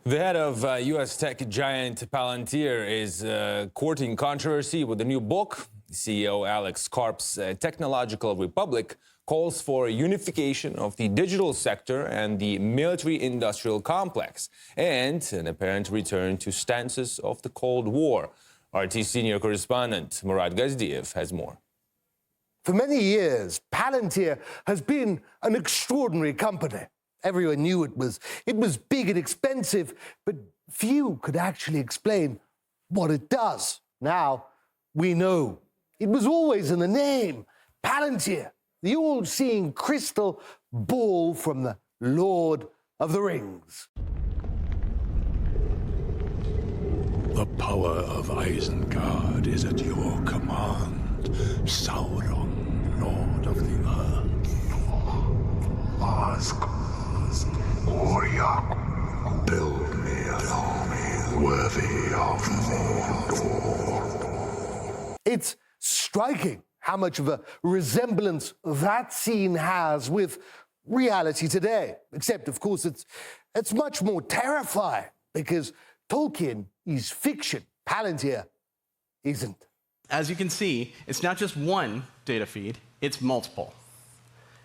The head of U.S. tech giant Palantir is courting controversy with a new book. CEO Alex Karp's Technological Republic calls for a unification of the digital sector and the military-industrial complex, and an apparent return to stances of the Cold War. RT senior correspondent Murad Gazdiev has more. For many years, Palantir has been an extraordinary company. Everyone knew it was big and expensive, but few could actually explain what it does. Now, we know. It was always in the name, Palantir, the all-seeing crystal ball from the Lord of the Rings. The power of Isengard is at your command, Sauron, Lord of the Earth. Build me a home worthy of Mordor. It's striking how much of a resemblance that scene has with reality today. Except, of course, it's much more terrifying because Tolkien is fiction. Palantir isn't. As you can see, it's not just one data feed, it's multiple.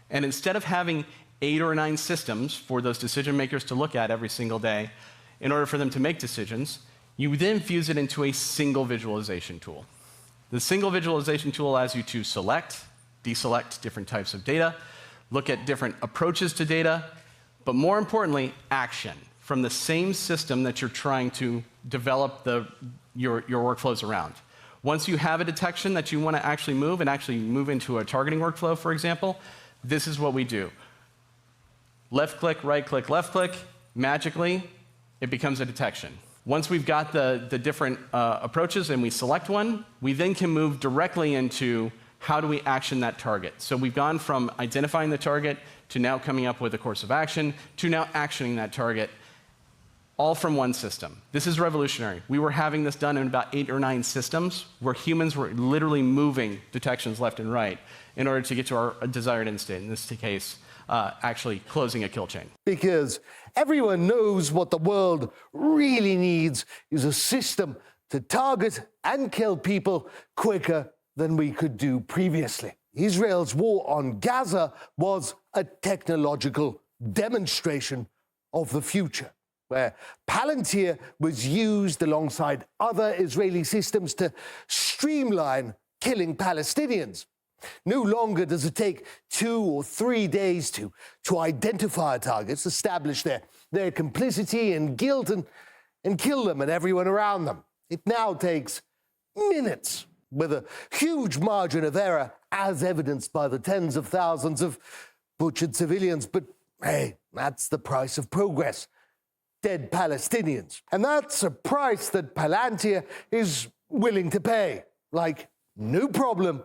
And instead of having 8 or 9 systems for those decision makers to look at every single day, in order for them to make decisions, you then fuse it into a single visualization tool. The single visualization tool allows you to select, deselect different types of data, look at different approaches to data, but more importantly, action from the same system that you're trying to develop your workflows around. Once you have a detection that you want to actually move into a targeting workflow, for example, this is what we do. Left click, right click, left click, magically, it becomes a detection. Once we've got the different approaches and we select one, we then can move directly into how do we action that target. So we've gone from identifying the target to now coming up with a course of action to now actioning that target, all from one system. This is revolutionary. We were having this done in about 8 or 9 systems where humans were literally moving detections left and right in order to get to our desired end state, in this case, actually closing a kill chain. Because everyone knows what the world really needs is a system to target and kill people quicker than we could do previously. Israel's war on Gaza was a technological demonstration of the future, where Palantir was used alongside other Israeli systems to streamline killing Palestinians. No longer does it take 2 or 3 days to identify targets, establish their complicity and guilt, and kill them and everyone around them. It now takes minutes, with a huge margin of error, as evidenced by the tens of thousands of butchered civilians. But hey, that's the price of progress. Dead Palestinians. And that's a price that Palantir is willing to pay. Like, no problem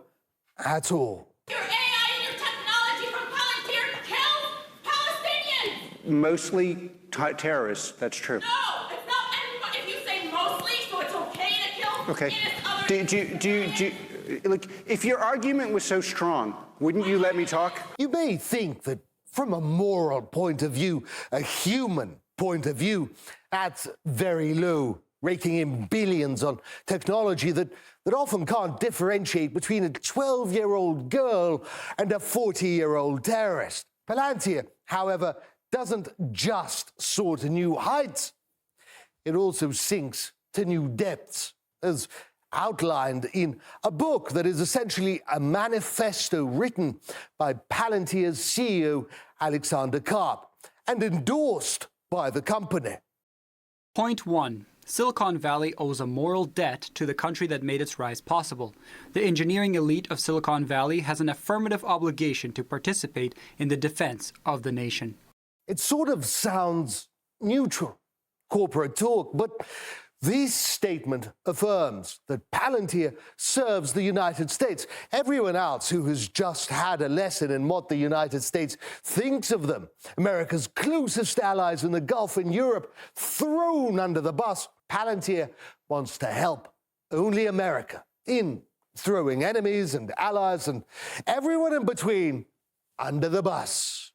at all. Your AI and your technology from Palantir kills Palestinians! Mostly terrorists, that's true. No, it's not everybody. If you say mostly, so it's okay to kill innocent others. Look, if your argument was so strong, wouldn't you let me talk? You may think that from a moral point of view, a human point of view, that's very low, raking in billions on technology that often can't differentiate between a 12-year-old girl and a 40-year-old terrorist. Palantir, however, doesn't just soar to new heights. It also sinks to new depths, as outlined in a book that is essentially a manifesto written by Palantir's CEO, Alexander Karp, and endorsed by the company. Point 1. Silicon Valley owes a moral debt to the country that made its rise possible. The engineering elite of Silicon Valley has an affirmative obligation to participate in the defense of the nation. It sort of sounds neutral, corporate talk, but this statement affirms that Palantir serves the United States. Everyone else who has just had a lesson in what the United States thinks of them, America's closest allies in the Gulf and Europe, thrown under the bus. Palantir wants to help only America in throwing enemies and allies and everyone in between under the bus.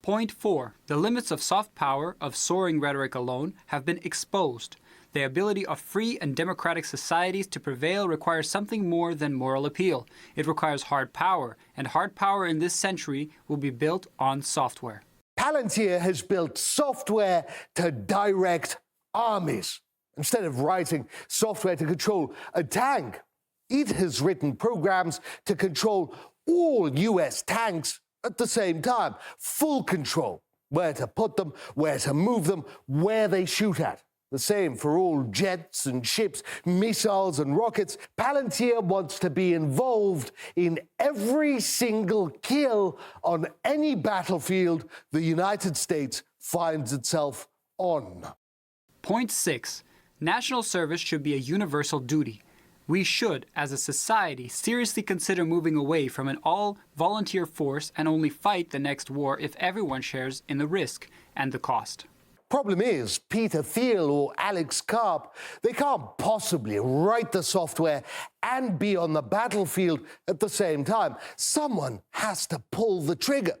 Point 4. The limits of soft power, of soaring rhetoric alone, have been exposed. The ability of free and democratic societies to prevail requires something more than moral appeal. It requires hard power, and hard power in this century will be built on software. Palantir has built software to direct armies. Instead of writing software to control a tank, it has written programs to control all US tanks at the same time. Full control. Where to put them, where to move them, where they shoot at. The same for all jets and ships, missiles and rockets. Palantir wants to be involved in every single kill on any battlefield the United States finds itself on. Point 6. National service should be a universal duty. We should, as a society, seriously consider moving away from an all-volunteer force and only fight the next war if everyone shares in the risk and the cost. Problem is, Peter Thiel or Alex Karp, they can't possibly write the software and be on the battlefield at the same time. Someone has to pull the trigger.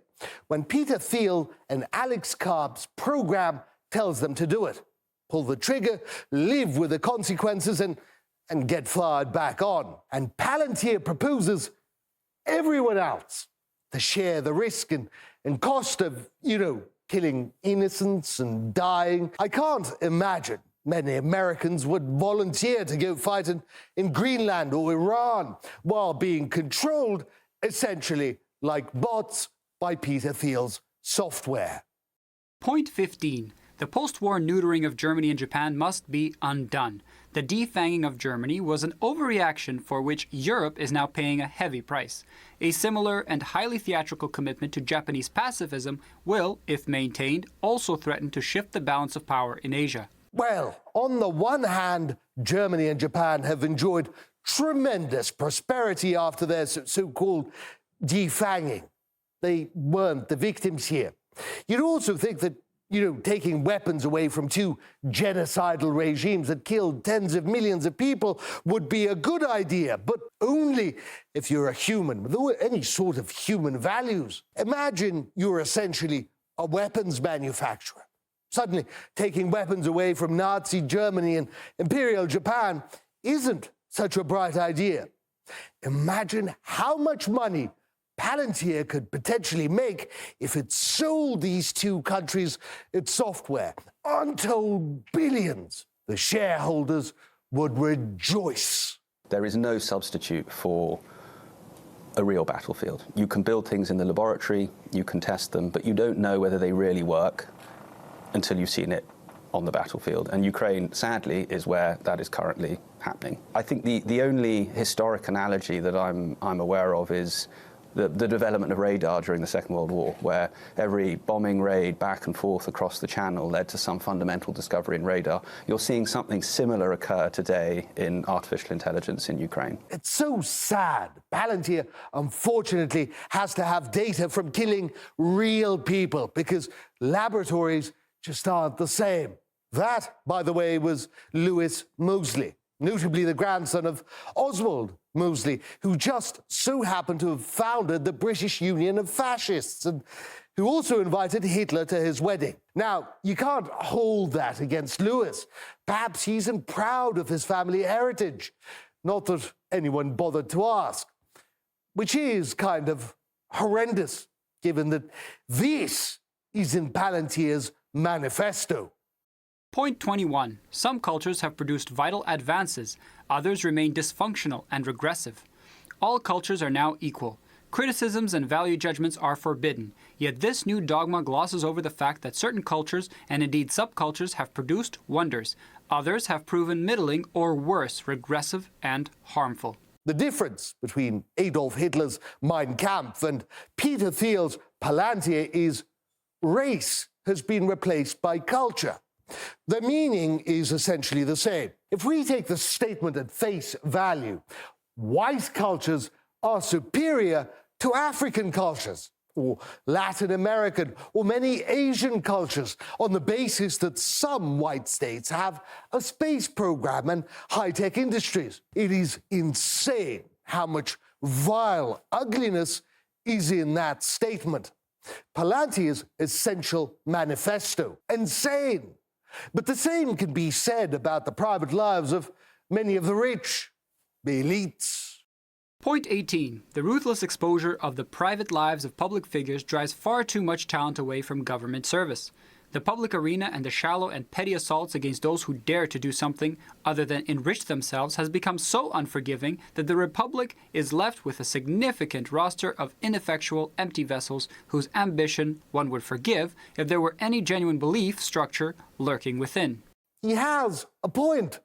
When Peter Thiel and Alex Karp's program tells them to do it, pull the trigger, live with the consequences, and get fired back on. And Palantir proposes everyone else to share the risk and cost of, killing innocents and dying. I can't imagine many Americans would volunteer to go fight in Greenland or Iran while being controlled, essentially like bots, by Peter Thiel's software. Point 15. The post-war neutering of Germany and Japan must be undone. The defanging of Germany was an overreaction for which Europe is now paying a heavy price. A similar and highly theatrical commitment to Japanese pacifism will, if maintained, also threaten to shift the balance of power in Asia. Well, on the one hand, Germany and Japan have enjoyed tremendous prosperity after their so-called defanging. They weren't the victims here. You'd also think that taking weapons away from two genocidal regimes that killed tens of millions of people would be a good idea, but only if you're a human with any sort of human values. Imagine you're essentially a weapons manufacturer. Suddenly, taking weapons away from Nazi Germany and Imperial Japan isn't such a bright idea. Imagine how much money Palantir could potentially make if it sold these two countries its software. Untold billions. The shareholders would rejoice. There is no substitute for a real battlefield. You can build things in the laboratory, you can test them, but you don't know whether they really work until you've seen it on the battlefield. And Ukraine, sadly, is where that is currently happening. I think the only historic analogy that I'm aware of is the development of radar during the Second World War, where every bombing raid back and forth across the channel led to some fundamental discovery in radar. You're seeing something similar occur today in artificial intelligence in Ukraine. It's so sad. Palantir, unfortunately, has to have data from killing real people because laboratories just aren't the same. That, by the way, was Lewis Moseley, notably the grandson of Oswald Moseley, who just so happened to have founded the British Union of Fascists and who also invited Hitler to his wedding. Now, you can't hold that against Lewis. Perhaps he isn't proud of his family heritage. Not that anyone bothered to ask. Which is kind of horrendous, given that this is in Palantir's manifesto. Point 21. Some cultures have produced vital advances. Others remain dysfunctional and regressive. All cultures are now equal. Criticisms and value judgments are forbidden. Yet this new dogma glosses over the fact that certain cultures, and indeed subcultures, have produced wonders. Others have proven middling or worse, regressive and harmful. The difference between Adolf Hitler's Mein Kampf and Peter Thiel's Palantir is race has been replaced by culture. The meaning is essentially the same. If we take the statement at face value, white cultures are superior to African cultures, or Latin American, or many Asian cultures, on the basis that some white states have a space program and high-tech industries. It is insane how much vile ugliness is in that statement. Palantir's essential manifesto. Insane. But the same can be said about the private lives of many of the rich, the elites. Point 18. The ruthless exposure of the private lives of public figures drives far too much talent away from government service. The public arena and the shallow and petty assaults against those who dare to do something other than enrich themselves has become so unforgiving that the Republic is left with a significant roster of ineffectual, empty vessels whose ambition one would forgive if there were any genuine belief structure lurking within. He has a point.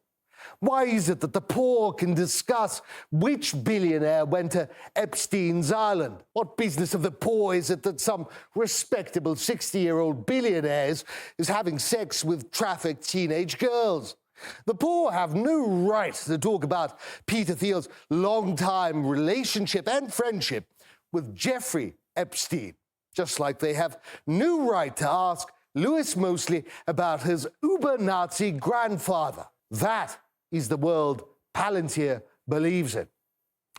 Why is it that the poor can discuss which billionaire went to Epstein's Island? What business of the poor is it that some respectable 60-year-old billionaire is having sex with trafficked teenage girls? The poor have no right to talk about Peter Thiel's long-time relationship and friendship with Jeffrey Epstein, just like they have no right to ask Louis Mosley about his uber-Nazi grandfather. That is the world Palantir believes in.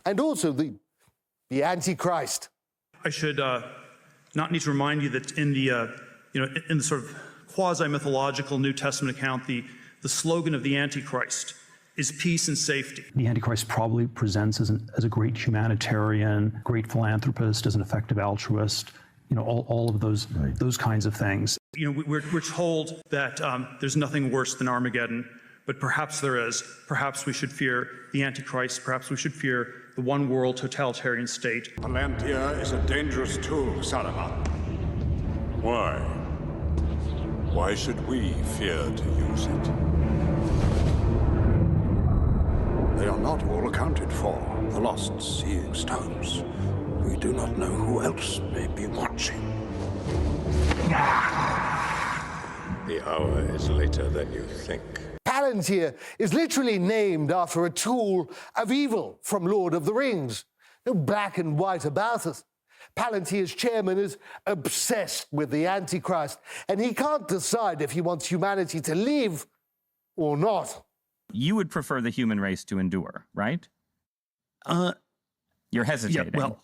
And also the Antichrist. I should not need to remind you that in the sort of quasi-mythological New Testament account, the slogan of the Antichrist is peace and safety. The Antichrist probably presents as a great humanitarian, great philanthropist, as an effective altruist, all of those kinds of things. We're told that there's nothing worse than Armageddon, but perhaps there is. Perhaps we should fear the Antichrist. Perhaps we should fear the one world totalitarian state. Palantir is a dangerous tool, Saruman. Why? Why should we fear to use it? They are not all accounted for. The lost seeing stones. We do not know who else may be watching. The hour is later than you think. Palantir is literally named after a tool of evil from Lord of the Rings. No black and white about it. Palantir's chairman is obsessed with the Antichrist, and he can't decide if he wants humanity to live or not. You would prefer the human race to endure, right? You're hesitating. Yeah, well,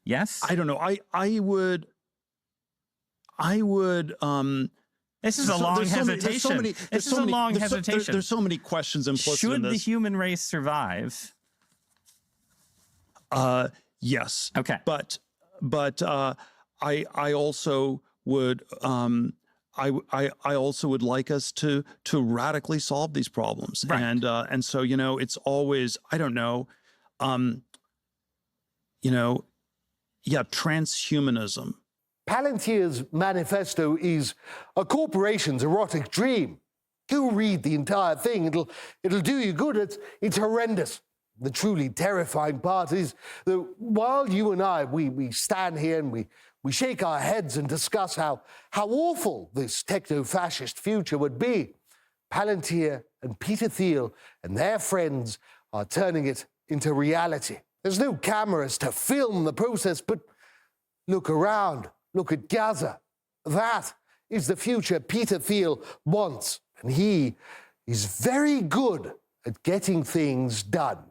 yes? I don't know. I would. This is a long hesitation. This is a long hesitation. There's so many questions implicit in this. Should the human race survive? Yes. Okay. But I also would I also would like us to radically solve these problems. Right. And so it's always, I don't know, transhumanism. Palantir's manifesto is a corporation's erotic dream. Go read the entire thing. It'll do you good. It's horrendous. The truly terrifying part is that while you and I, we stand here and we shake our heads and discuss how awful this techno-fascist future would be, Palantir and Peter Thiel and their friends are turning it into reality. There's no cameras to film the process, but look around. Look at Gaza. That is the future Peter Thiel wants, and he is very good at getting things done.